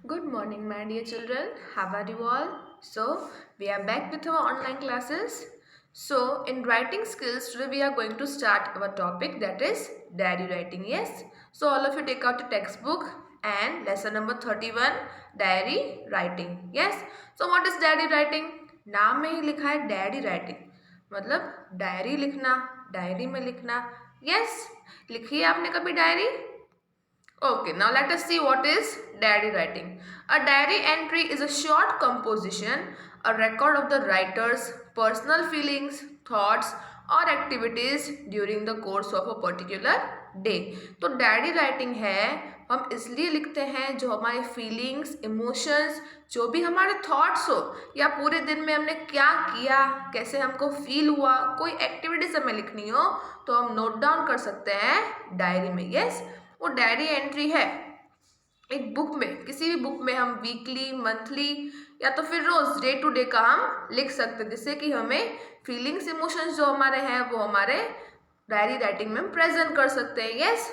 Good morning, my dear children. How are you all? So, we are back with our online classes. So, in writing skills, today we are going to start our topic that is diary writing. Yes. So, all of you take out a textbook and lesson number 31 diary writing. Yes. So, what is diary writing? नाम में ही लिखा है diary writing मतलब diary लिखना diary में लिखना. Yes, लिखी है आपने कभी diary? Okay, now let us see what is diary writing. A diary entry is a short composition, a record of the writer's personal feelings, thoughts or activities during the course of a particular day. तो diary writing है हम इसलिए लिखते हैं जो हमारे feelings, emotions, जो भी हमारे थॉट्स हो या पूरे दिन में हमने क्या किया, कैसे हमको फील हुआ, कोई एक्टिविटीज हमें लिखनी हो तो हम नोट डाउन कर सकते हैं डायरी में. यस, वो डायरी एंट्री है एक बुक में, किसी भी बुक में हम वीकली, मंथली या तो फिर रोज डे टू डे का हम लिख सकते हैं, जिससे कि हमें फीलिंग्स, इमोशंस जो हमारे हैं वो हमारे डायरी राइटिंग में प्रेजेंट कर सकते हैं. यस,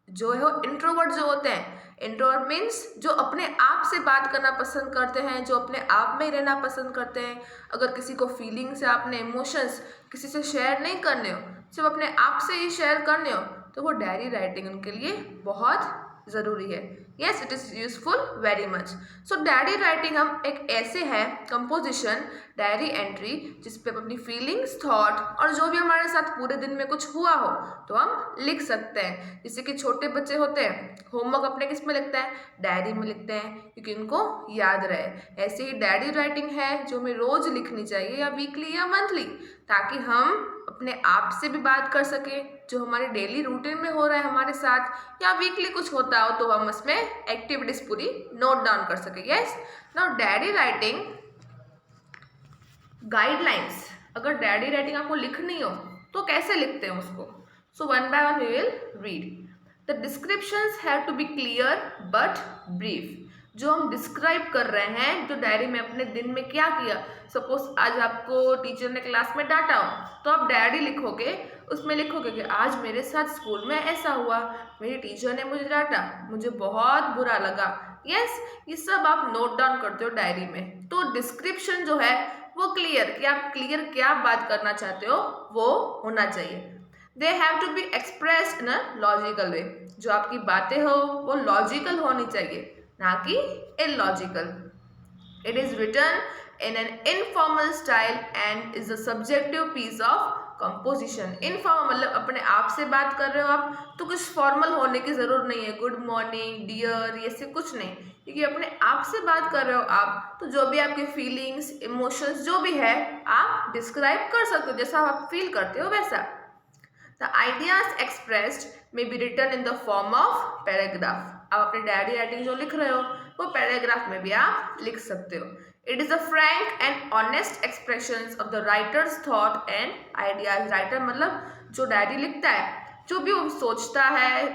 जो है इंट्रोवर्ट जो होते हैं, इंट्रोवर्ट मीन्स जो अपने आप से बात करना पसंद करते हैं, जो अपने आप में ही रहना पसंद करते हैं. अगर किसी को फीलिंग्स या अपने इमोशंस किसी से शेयर नहीं करने हो, सिर्फ अपने आप से ही शेयर करने हो, तो वो डायरी राइटिंग उनके लिए बहुत ज़रूरी है. Yes, it is useful very much. So diary writing हम एक ऐसे है कंपोजिशन, डायरी एंट्री जिसपे हम अपनी फीलिंग्स, थॉट और जो भी हमारे साथ पूरे दिन में कुछ हुआ हो तो हम लिख सकते हैं. जैसे कि छोटे बच्चे होते हैं, होमवर्क अपने किस में लिखते हैं? डायरी में लिखते हैं, क्योंकि उनको याद रहे. ऐसे ही डायरी राइटिंग है जो हमें रोज लिखनी चाहिए या वीकली या मंथली, ताकि हम अपने आप से भी बात कर सके, जो हमारे डेली रूटीन में हो रहा है हमारे साथ, या वीकली कुछ होता हो तो हम उसमें एक्टिविटीज पूरी नोट डाउन कर सके. Yes, now diary writing guidelines. अगर डायरी राइटिंग आपको लिखनी हो तो कैसे लिखते हैं उसको? So one by one we will read. The descriptions have to be clear but brief. जो हम डिस्क्राइब कर रहे हैं, जो डायरी में अपने दिन में क्या किया, सपोज आज आपको टीचर ने क्लास में डांटा हो तो आप डायरी लिखोगे, उसमें लिखोगे कि आज मेरे साथ स्कूल में ऐसा हुआ, मेरी टीचर ने मुझे डांटा, मुझे बहुत बुरा लगा. यस, ये सब आप नोट डाउन करते हो डायरी में. तो डिस्क्रिप्शन जो है वो क्लियर, कि आप क्लियर क्या बात करना चाहते हो वो होना चाहिए. They have to be expressed in a logical way. जो आपकी बातें हो वो लॉजिकल होनी चाहिए, ना कि illogical. It is written in an informal style and is a subjective piece of composition. Informal मतलब अपने आप से बात कर रहे हो आप तो कुछ फॉर्मल होने की ज़रूरत नहीं है, गुड मॉर्निंग, डियर, ये से कुछ नहीं, क्योंकि अपने आप से बात कर रहे हो आप, तो जो भी आपके फीलिंग्स, इमोशंस जो भी है आप डिस्क्राइब कर सकते हो, जैसा आप फील करते हो वैसा. The ideas expressed may be written in the form of paragraph. आप अपने डायरी राइटिंग जो लिख रहे हो वो पैराग्राफ में भी आप लिख सकते हो. It is a frank and honest expressions of the writer's thought and ideas. Writer मतलब जो डायरी लिखता है, जो भी वो सोचता है,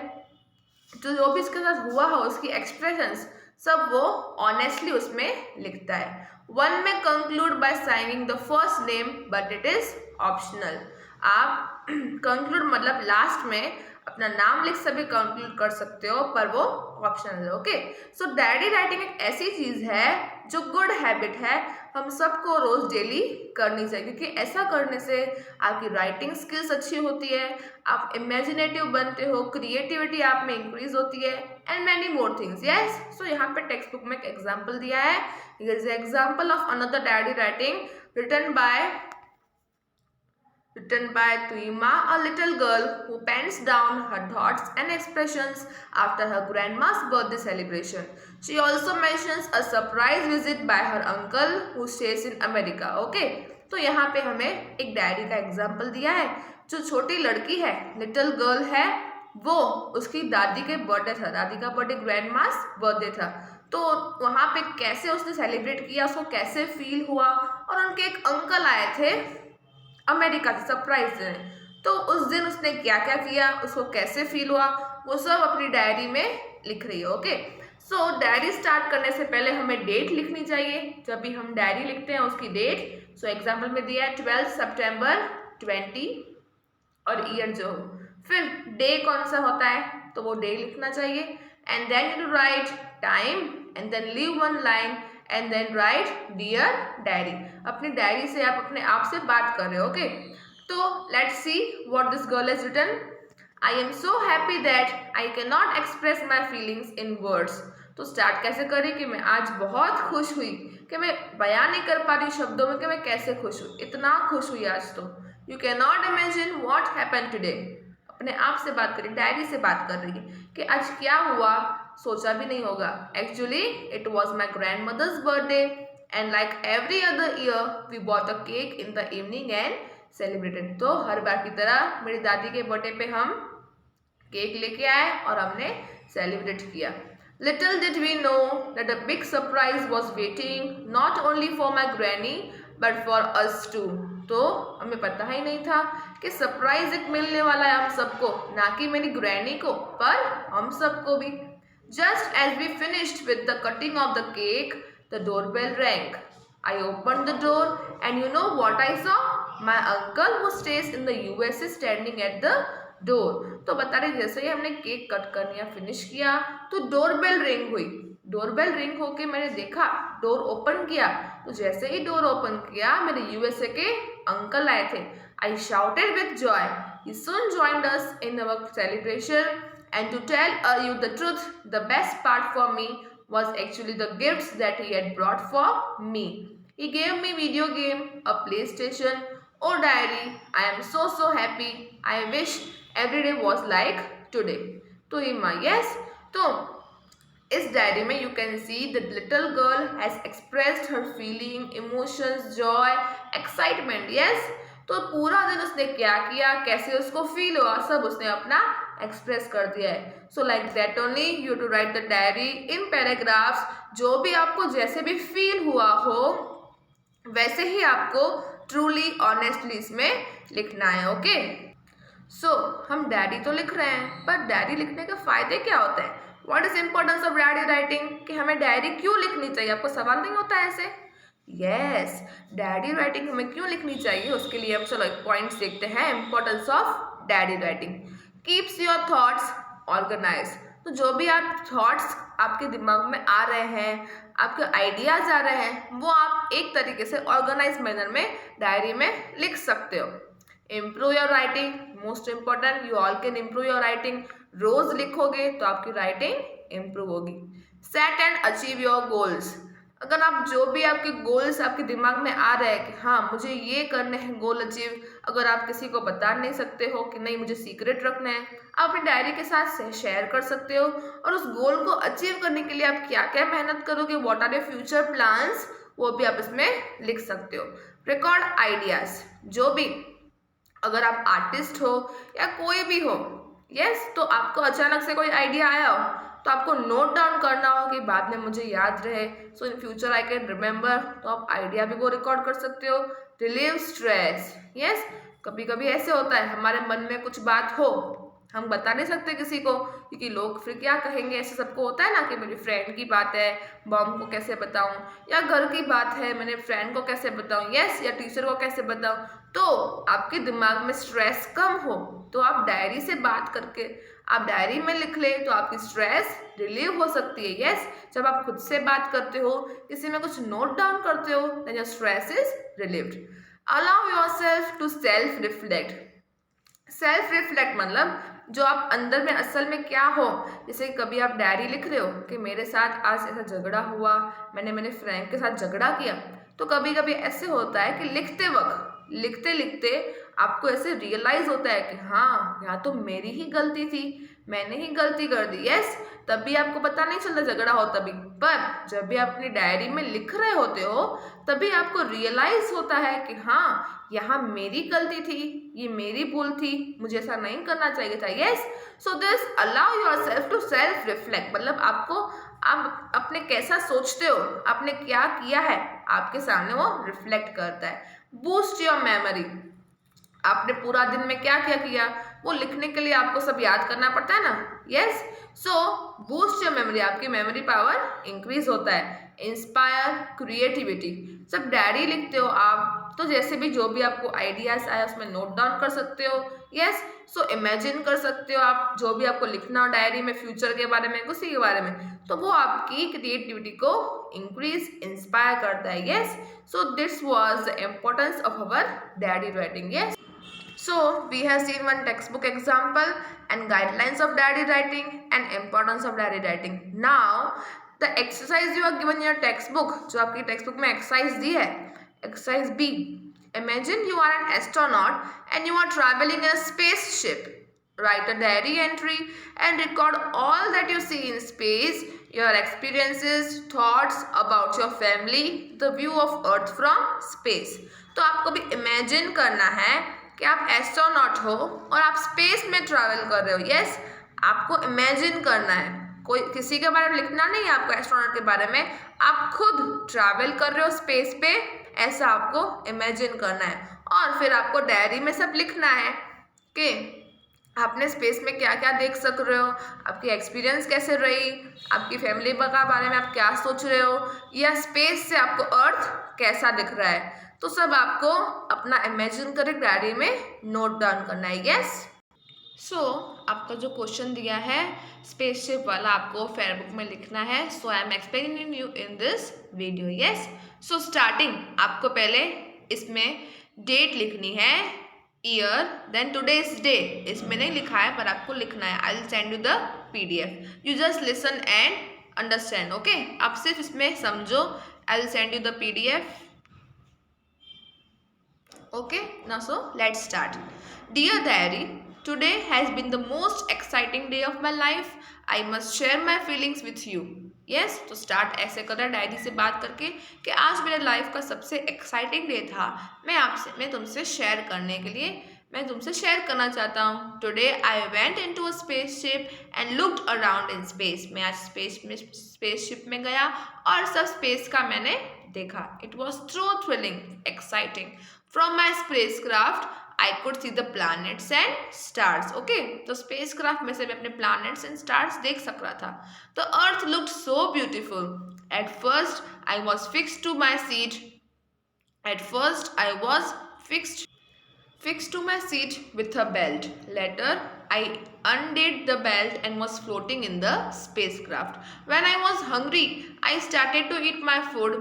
जो भी इसके साथ हुआ हो, उसकी एक्सप्रेशंस सब वो ऑनेस्टली उसमें लिखता है. वन में conclude bye signing the first name but it is optional. आप कंक्लूड मतलब लास्ट में अपना नाम लिख सभी कंक्लूड कर सकते हो, पर वो ऑप्शनल है. ओके, सो डायरी राइटिंग एक ऐसी चीज है जो गुड हैबिट है, हम सबको रोज डेली करनी चाहिए, क्योंकि ऐसा करने से आपकी राइटिंग स्किल्स अच्छी होती है, आप इमेजिनेटिव बनते हो, क्रिएटिविटी आप में इंक्रीज होती है and many more things. Yes, so यहाँ पे टेक्स्ट बुक में एक एग्जाम्पल दिया है. Here is example of another diary writing written by Tuima, a little girl who pens down her thoughts and expressions after her grandma's birthday celebration. She also mentions a surprise visit by her uncle who stays in America. Okay, तो यहाँ पे हमें एक diary का example दिया है. जो छोटी लड़की है, लिटिल गर्ल है, वो उसकी दादी के बर्थडे था, दादी का बर्थडे ग्रैंडमास बर्थडे था, तो वहाँ पे कैसे उसने सेलिब्रेट किया, उसको कैसे फील हुआ, और उनके एक अंकल आए थे अमेरिका से सरप्राइज देने, तो उस दिन उसने क्या क्या किया, उसको कैसे फील हुआ, वो सब अपनी डायरी में लिख रही है. ओके, सो डायरी स्टार्ट करने से पहले हमें डेट लिखनी चाहिए, जब भी हम डायरी लिखते हैं उसकी डेट. सो एग्जाम्पल में दिया है 12 सितंबर 20 और ईयर जो हो, फिर डे कौन सा होता है तो वो डे लिखना चाहिए. And then you write time and then leave one line and then write dear diary. अपनी डायरी से आप अपने आप से बात कर रहे हो, ओके? तो let's see what this girl has written. I am so happy that I cannot express my feelings in words. तो स्टार्ट कैसे करें कि मैं आज बहुत खुश हुई कि मैं बयान नहीं कर पा रही शब्दों में कि मैं कैसे खुश हूँ, इतना खुश हुई आज तो. You can not imagine what happen today. अपने आप से बात करें, डायरी से बात कर रही है कि आज क्या हुआ, सोचा भी नहीं होगा. Actually it was my grandmother's birthday and like every other year we bought a cake in the evening and celebrated. तो हर बार की तरह मेरी दादी के बर्थडे पे हम केक लेके आए और हमने सेलिब्रेट किया. Little did we know that a big surprise was waiting not only for my granny but for us too. तो हमें पता ही नहीं था कि सरप्राइज एक मिलने वाला है हम सबको, ना कि मेरी ग्रैनी को पर हम सबको भी. Just as we finished with the cutting of the cake, the doorbell rang. I opened the door and you know what I saw? My uncle who stays in the USA standing at the door. तो बता रहे जैसे ही हमने cake cut करना finish किया तो doorbell ring हुई. Doorbell ring होके मैंने देखा, डोर ओपन किया. तो जैसे ही डोर ओपन किया मेरे यूएसए के अंकल आए थे. I shouted with joy. He soon joined us in our celebration and to tell you the truth, the best part for me was actually the gifts that he had brought for me. He gave me video game, a PlayStation. Oh diary, I am so happy. I wish every day was like today. तो हिमा, yes. तो इस diary में you can see the little girl has expressed her feeling, emotions, joy, excitement. Yes. तो पूरा दिन उसने क्या किया, कैसे उसको फील हुआ, सब उसने अपना एक्सप्रेस कर दिया है. So like that only you to write the diary in paragraphs. जो भी आपको जैसे भी फील हुआ हो वैसे ही आपको ट्रूली ऑनेस्टली इसमें लिखना है, ओके? सो हम डायरी तो लिख रहे हैं, पर डायरी लिखने के फायदे क्या होते हैं? What is importance of diary writing? कि हमें डायरी क्यों लिखनी चाहिए? आपको सवाल नहीं होता है ऐसे? यस, डायरी राइटिंग हमें क्यों लिखनी चाहिए उसके लिए हम चलो एक पॉइंट्स देखते हैं. Importance of diary writing. Keeps your thoughts organize. तो जो भी आप थॉट्स आपके दिमाग में आ रहे हैं, आपके आइडियाज आ रहे हैं, वो आप एक तरीके से ऑर्गेनाइज मैनर में डायरी में लिख सकते हो. Improve your writing, most important. You all can improve your writing. रोज लिखोगे तो आपकी राइटिंग इम्प्रूव होगी. Set and achieve your goals. अगर आप जो भी आपके गोल्स आपके दिमाग में आ रहे हैं कि हाँ मुझे ये करने हैं गोल अचीव, अगर आप किसी को बता नहीं सकते हो कि नहीं मुझे सीक्रेट रखना है, आप अपनी डायरी के साथ शेयर कर सकते हो. और उस गोल को अचीव करने के लिए आप क्या क्या मेहनत करोगे, what are your future plans, वो भी आप इसमें लिख सकते हो. Record ideas. जो भी अगर आप आर्टिस्ट हो या कोई भी हो, यस, तो आपको अचानक से कोई आइडिया आया हो तो आपको नोट डाउन करना हो कि बाद में मुझे याद रहे, so in future I can remember. तो आप आइडिया भी को रिकॉर्ड कर सकते हो. Relieve stress. यस, कभी कभी ऐसे होता है हमारे मन में कुछ बात हो, हम बता नहीं सकते किसी को क्योंकि लोग फिर क्या कहेंगे. ऐसे सबको होता है ना कि मेरी फ्रेंड की बात है, मॉम को कैसे बताऊं, या घर की बात है, मैंने फ्रेंड को कैसे बताऊं, यस, या टीचर को कैसे बताऊं. तो आपके दिमाग में स्ट्रेस कम हो तो आप डायरी से बात करके आप डायरी में लिख ले तो आपकी स्ट्रेस रिलीव हो सकती है. यस, जब आप खुद से बात करते हो, किसी में कुछ नोट डाउन करते हो, then your stress is relieved. Allow yourself to self reflect. Self reflect मतलब जो आप अंदर में असल में क्या हो. जैसे कभी आप डायरी लिख रहे हो कि मेरे साथ आज ऐसा झगड़ा हुआ, मैंने मेरे फ्रेंड के साथ झगड़ा किया. तो कभी कभी ऐसे होता है कि लिखते वक्त लिखते लिखते आपको ऐसे रियलाइज होता है कि हाँ यहाँ तो मेरी ही गलती थी, मैंने ही गलती कर दी. यस, तब भी आपको पता नहीं चलता झगड़ा हो तभी, पर जब भी आप अपनी डायरी में लिख रहे होते हो तभी आपको रियलाइज होता है कि हाँ यहाँ मेरी गलती थी, ये मेरी भूल थी, मुझे ऐसा नहीं करना चाहिए था. Yes, so this allow yourself to self reflect. मतलब आपको आप अपने कैसा सोचते हो, आपने क्या किया है, आपके सामने वो रिफ्लेक्ट करता है. Boost your memory. आपने पूरा दिन में क्या क्या किया, वो लिखने के लिए आपको सब याद करना पड़ता है ना। Yes, so boost your memory, आपकी मेमोरी पावर इंक्रीज होता है। इंस्पायर क्रिएटिविटी, सब डायरी लिखते हो आप तो जैसे भी जो भी आपको आइडियाज आए उसमें नोट डाउन कर सकते हो। यस, सो इमेजिन कर सकते हो आप जो भी आपको लिखना हो डायरी में, फ्यूचर के बारे में, किसी के बारे में, तो वो आपकी क्रिएटिविटी को इंक्रीज इंस्पायर करता है। Yes, so this was the importance of our diary writing. Yes, so we have seen one textbook example and guidelines of diary writing and importance of diary writing. Now the exercise you are given in your textbook, जो आपकी textbook में exercise दी है, exercise B. Imagine you are an astronaut and you are traveling in a spaceship. Write a diary entry and record all that you see in space, your experiences, thoughts about your family, the view of earth from space. तो आपको भी imagine करना है कि आप astronaut हो और आप स्पेस में ट्रैवल कर रहे हो। यस, आपको इमेजिन करना है, कोई किसी के बारे में लिखना नहीं है आपको एस्ट्रोनॉट के बारे में, आप खुद ट्रैवल कर रहे हो स्पेस पे, ऐसा आपको इमेजिन करना है। और फिर आपको डायरी में सब लिखना है कि आपने स्पेस में क्या क्या देख सक रहे हो, आपकी एक्सपीरियंस कैसे रही, आपकी फैमिली के बारे में आप क्या सोच रहे हो, या स्पेस से आपको अर्थ कैसा दिख रहा है, तो सब आपको अपना इमेजिन करके डायरी में नोट डाउन करना है। यस, सो आपका जो क्वेश्चन दिया है स्पेसशिप वाला आपको फेयर बुक में लिखना है। So I am explaining you in this video. Yes, so starting आपको पहले इसमें डेट लिखनी है, ईयर, देन टुडेज डे, इसमें नहीं लिखा है पर आपको लिखना है। I will send you the PDF, you just listen and understand. Okay, आप सिर्फ इसमें समझो। आई will send you the PDF. Okay, now so let's start. Dear diary, today has been the most exciting day of my life. I must share my feelings with you. Yes, तो start ऐसे कर रहा है diary से बात करके कि आज मेरे लाइफ का सबसे एक्साइटिंग डे था, मैं तुमसे शेयर करने के लिए मैं तुमसे शेयर करना चाहता हूँ। Today I went into a spaceship and looked around in space. मैं आज स्पेसशिप में गया और सब स्पेस का मैंने देखा। It was true thrilling exciting. From my spacecraft, I could see the planets and stars. Okay, तो spacecraft में से मैं अपने planets and stars देख सक रहा था। The Earth looked so beautiful. At first, I was fixed to my seat. At first, I was fixed to my seat with a belt. Later, I undid the belt and was floating in the spacecraft. When I was hungry, I started to eat my food.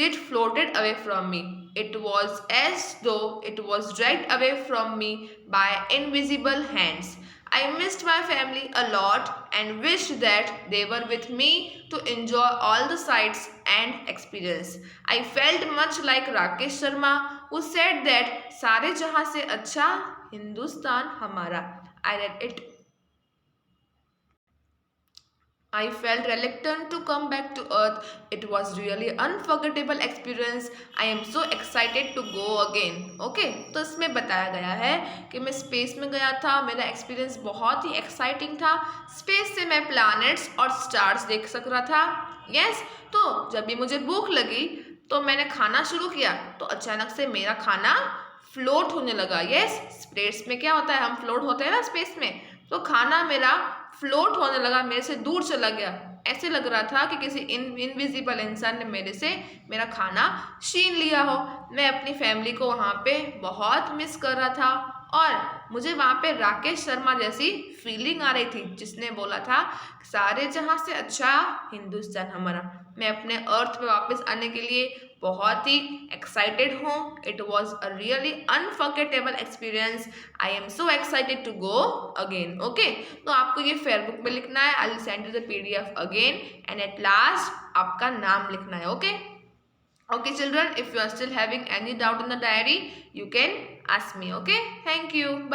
It floated away from me. It was as though it was dragged away from me by invisible hands. I missed my family a lot and wished that they were with me to enjoy all the sights and experience. I felt much like Rakesh Sharma, who said that सारे जहां से अच्छा हिंदुस्तान हमारा. I read it. I felt reluctant to come back to earth. It was really unforgettable experience. I am so excited to go again. Okay, तो इसमें बताया गया है कि मैं स्पेस में गया था, मेरा एक्सपीरियंस बहुत ही एक्साइटिंग था। स्पेस से मैं प्लैनेट्स और स्टार्स देख सक रहा था। यस, तो जब भी मुझे भूख लगी तो मैंने खाना शुरू किया तो अचानक से मेरा खाना फ्लोट होने लगा। यस, स्पेस में क्या होता है, हम फ्लोट होते हैं ना स्पेस में, तो खाना मेरा फ्लोट होने लगा, मेरे से दूर चला गया। ऐसे लग रहा था कि किसी इनविजिबल इंसान ने मेरे से मेरा खाना छीन लिया हो। मैं अपनी फैमिली को वहाँ पे बहुत मिस कर रहा था और मुझे वहाँ पे राकेश शर्मा जैसी फीलिंग आ रही थी जिसने बोला था सारे जहाँ से अच्छा हिंदुस्तान हमारा। मैं अपने अर्थ पे वापस आने के लिए बहुत ही एक्साइटेड हूँ। It was a really unforgettable experience. I am so excited to go again. Okay, तो आपको ये फेयर बुक में लिखना है। I will send you the PDF again and at last आपका नाम लिखना है। Okay, okay children, if you are still having any doubt in the diary, you can ask me. Okay, thank you, bye.